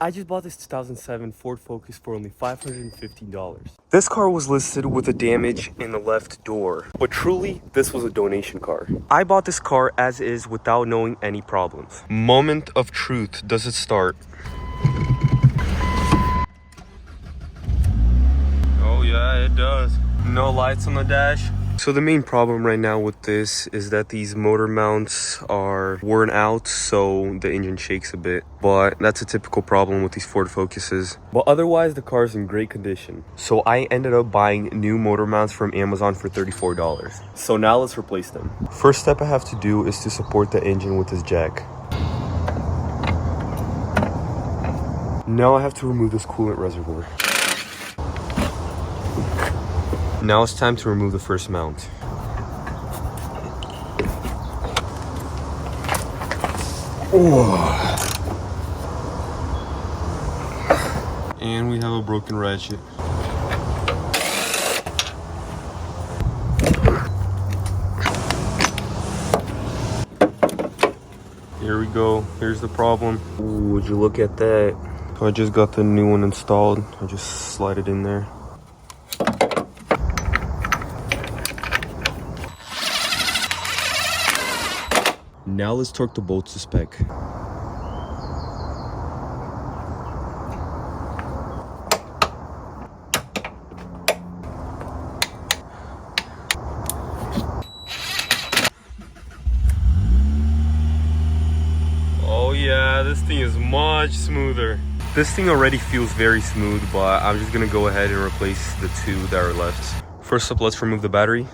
I just bought this 2007 Ford Focus for only $550. This car was listed with a damage in the left door, but truly, this was a donation car. I bought this car as is without knowing any problems. Moment of truth. Does it start? Oh yeah, it does. No lights on the dash. So the main problem right now with this is that these motor mounts are worn out, so the engine shakes a bit. But that's a typical problem with these Ford Focuses. But otherwise, the car is in great condition. So I ended up buying new motor mounts from Amazon for $34. So now let's replace them. First step I have to do is to support the engine with this jack. Now I have to remove this coolant reservoir. Now it's time to remove the first mount. Oh. And we have a broken ratchet. Here we go. Here's the problem. Ooh, would you look at that? So I just got the new one installed. I just slide it in there. Now let's torque the bolts to spec. Oh yeah, this thing is much smoother. This thing already feels very smooth, but I'm just gonna go ahead and replace the two that are left. First up, let's remove the battery.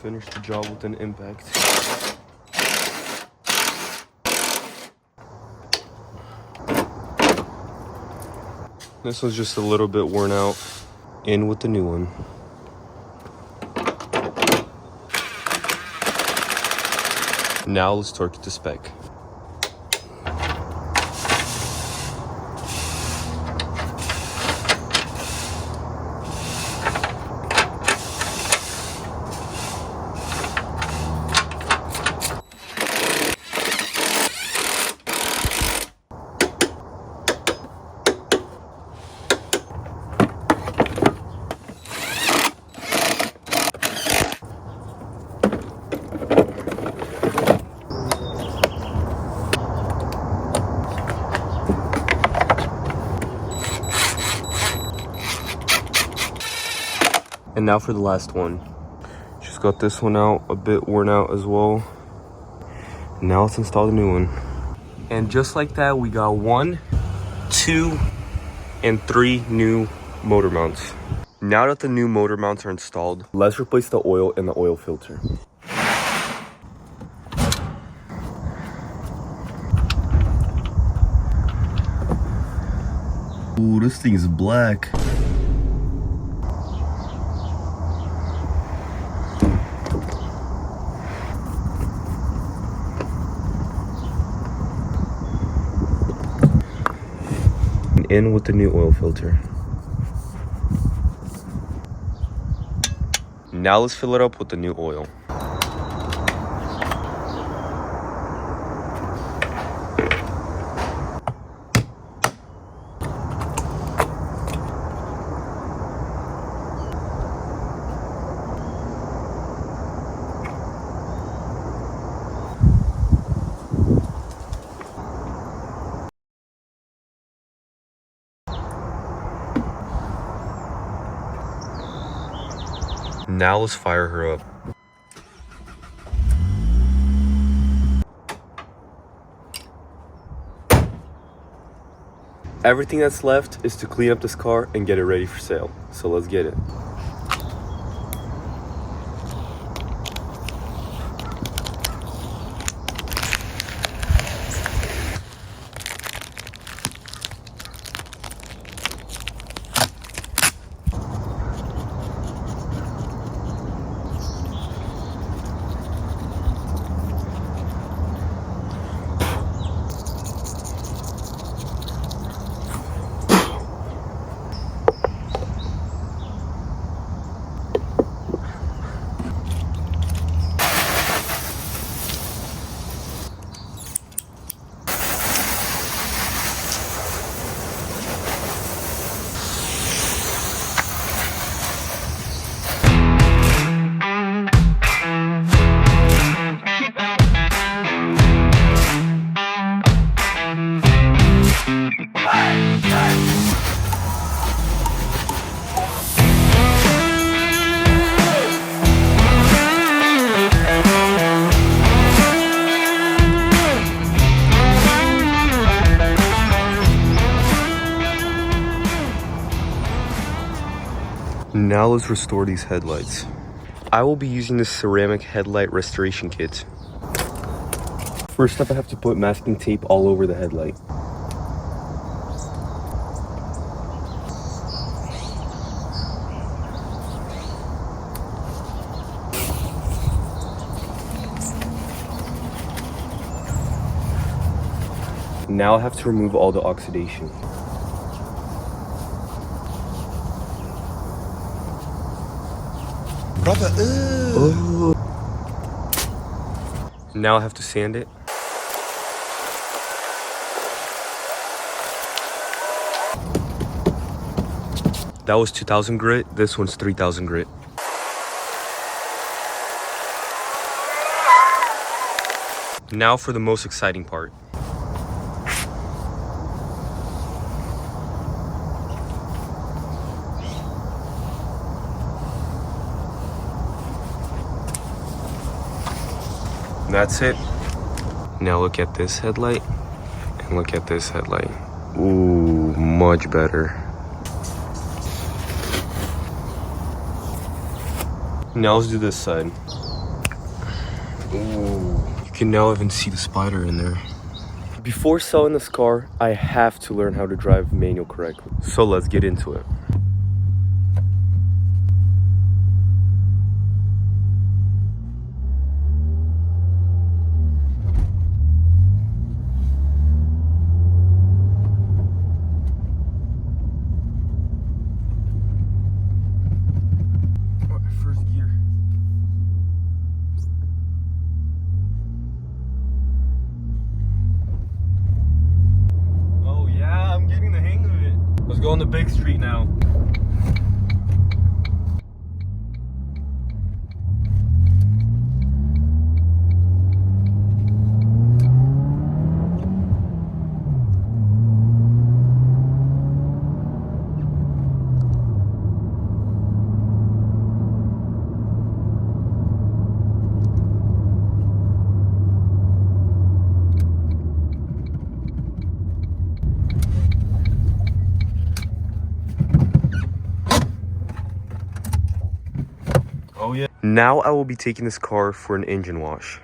Finish the job with an impact. This was just a little bit worn out. In with the new one. Now let's torque it to spec. And now for the last one. Just got this one out, a bit worn out as well. Now let's install the new one. And just like that, we got 1, 2, and 3 new motor mounts. Now that the new motor mounts are installed, let's replace the oil and the oil filter. Ooh, this thing is black. In with the new oil filter. Now let's fill it up with the new oil. Now let's fire her up. Everything that's left is to clean up this car and get it ready for sale. So let's get it. Now let's restore these headlights. I will be using this ceramic headlight restoration kit. First up, I have to put masking tape all over the headlight. Now I have to remove all the oxidation. Brother, Now I have to sand it. That was 2000 grit, this one's 3000 grit. Now for the most exciting part. That's it. Now look at this headlight and look at this headlight. Ooh, much better. Now let's do this side. Ooh, you can now even see the spider in there. Before selling this car, I have to learn how to drive manual correctly. So let's get into it. First gear. Oh yeah, I'm getting the hang of it. Let's go on the big street now. Oh yeah. Now I will be taking this car for an engine wash.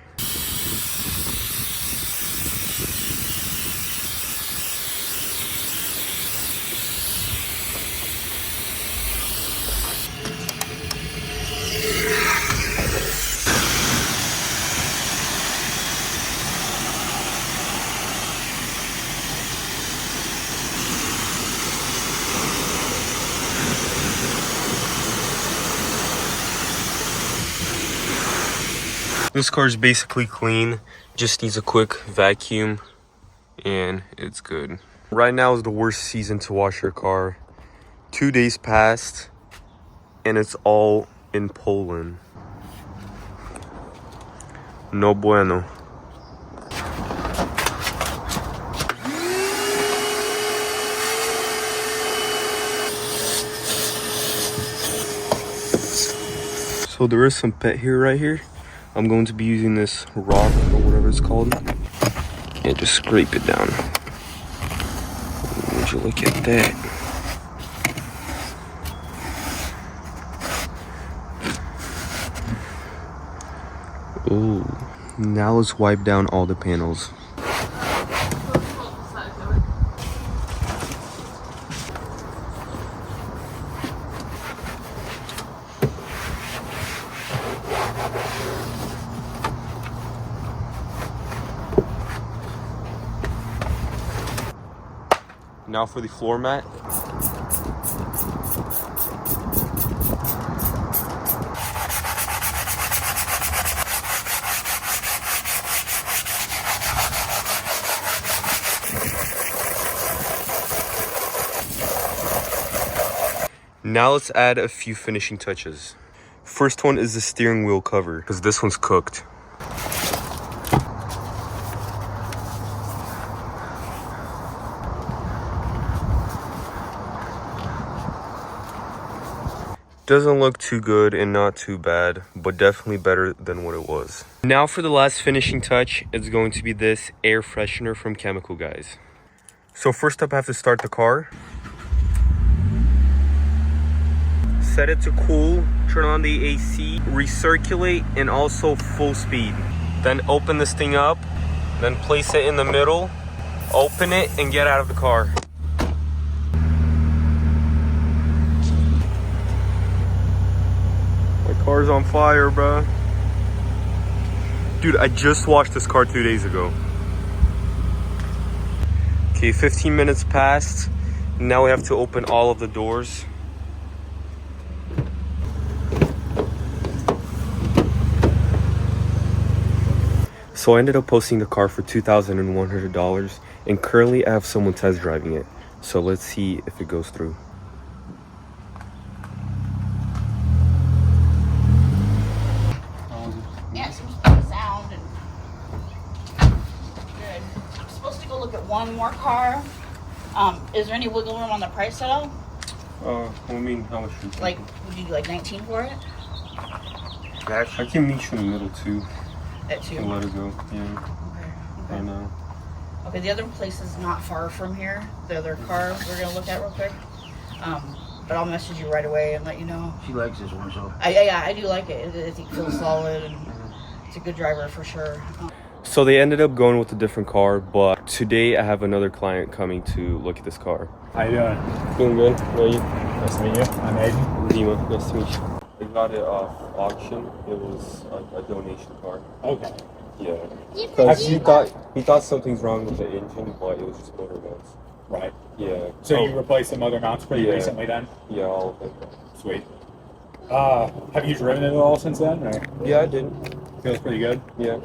This car is basically clean, just needs a quick vacuum and it's good. Right now is the worst season to wash your car. 2 days passed and it's all in Poland. No bueno. So there is some pet hair right here. I'm going to be using this rock or whatever it's called and just scrape it down. Would you look at that? Ooh. Now let's wipe down all the panels. Now for the floor mat. Now let's add a few finishing touches. First one is the steering wheel cover, because this one's cooked. Doesn't look too good and not too bad, but definitely better than what it was. Now for the last finishing touch, it's going to be this air freshener from Chemical Guys. So first up, I have to start the car. set it to cool, turn on the AC, recirculate, and also full speed. Then open this thing up, then place it in the middle, open it, and get out of the car. My car's on fire, bruh. Dude, I just washed this car 2 days ago. Okay, 15 minutes passed. Now we have to open all of the doors. So I ended up posting the car for $2,100, and currently I have someone test driving it. So let's see if it goes through. Yeah, it seems to be sound and good. I'm supposed to go look at one more car. Is there any wiggle room on the price at all? I mean, how much? Like, would you do like 19 for it? I can meet you in the middle too. At 2? And let it go. Yeah, Okay. right now. Okay, the other place is not far from here. The other car we're gonna look at real quick. But I'll message you right away and let you know. She likes this one, so. I do like it. It feels solid and it's a good driver for sure. So they ended up going with a different car, but today I have another client coming to look at this car. How you doing? Doing good. How are you? Nice to meet you. I'm Aiden. Dima, nice to meet you. I got it off auction. It was a donation car. Okay. Yeah. Have Because you- he thought something's wrong with the engine, but it was just motor mounts. Right. Yeah. So you replaced the mother mounts pretty Yeah. recently then? Yeah, all of it. Sweet. Have you driven it at all since then? Or Yeah, I did. feels pretty good? Yeah.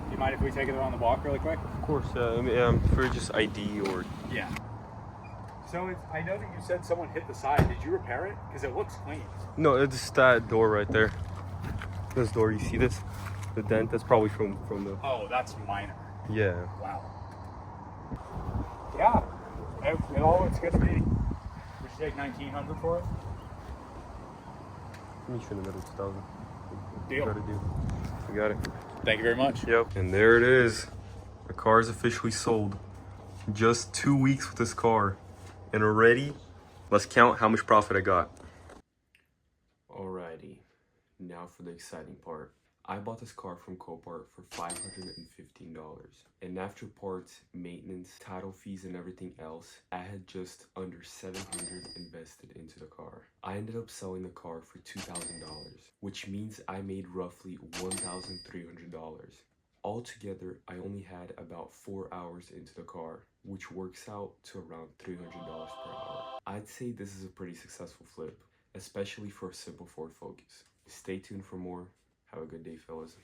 Do you mind if we take it around the block really quick? Of course. For just ID or. Yeah. So I know that you said someone hit the side. Did you repair it? Because it looks clean. No, it's that door right there. This door, you see this? The dent. That's probably from the. Oh, that's minor. Yeah. Wow. Yeah. It all looks good to me. Would you take 1900 for it? Meet you in the middle, 2000. Deal. Try to do. We got it. Thank you very much. Yep. And there it is. The car is officially sold. Just 2 weeks with this car. And already, let's count how much profit I got. Alrighty. Now for the exciting part. I bought this car from Copart for $515. And after parts, maintenance, title fees, and everything else, I had just under $700 invested into the car. I ended up selling the car for $2,000, which means I made roughly $1,300. Altogether, I only had about 4 hours into the car, which works out to around $300 per hour. I'd say this is a pretty successful flip, especially for a simple Ford Focus. Stay tuned for more. Have a good day, fellas.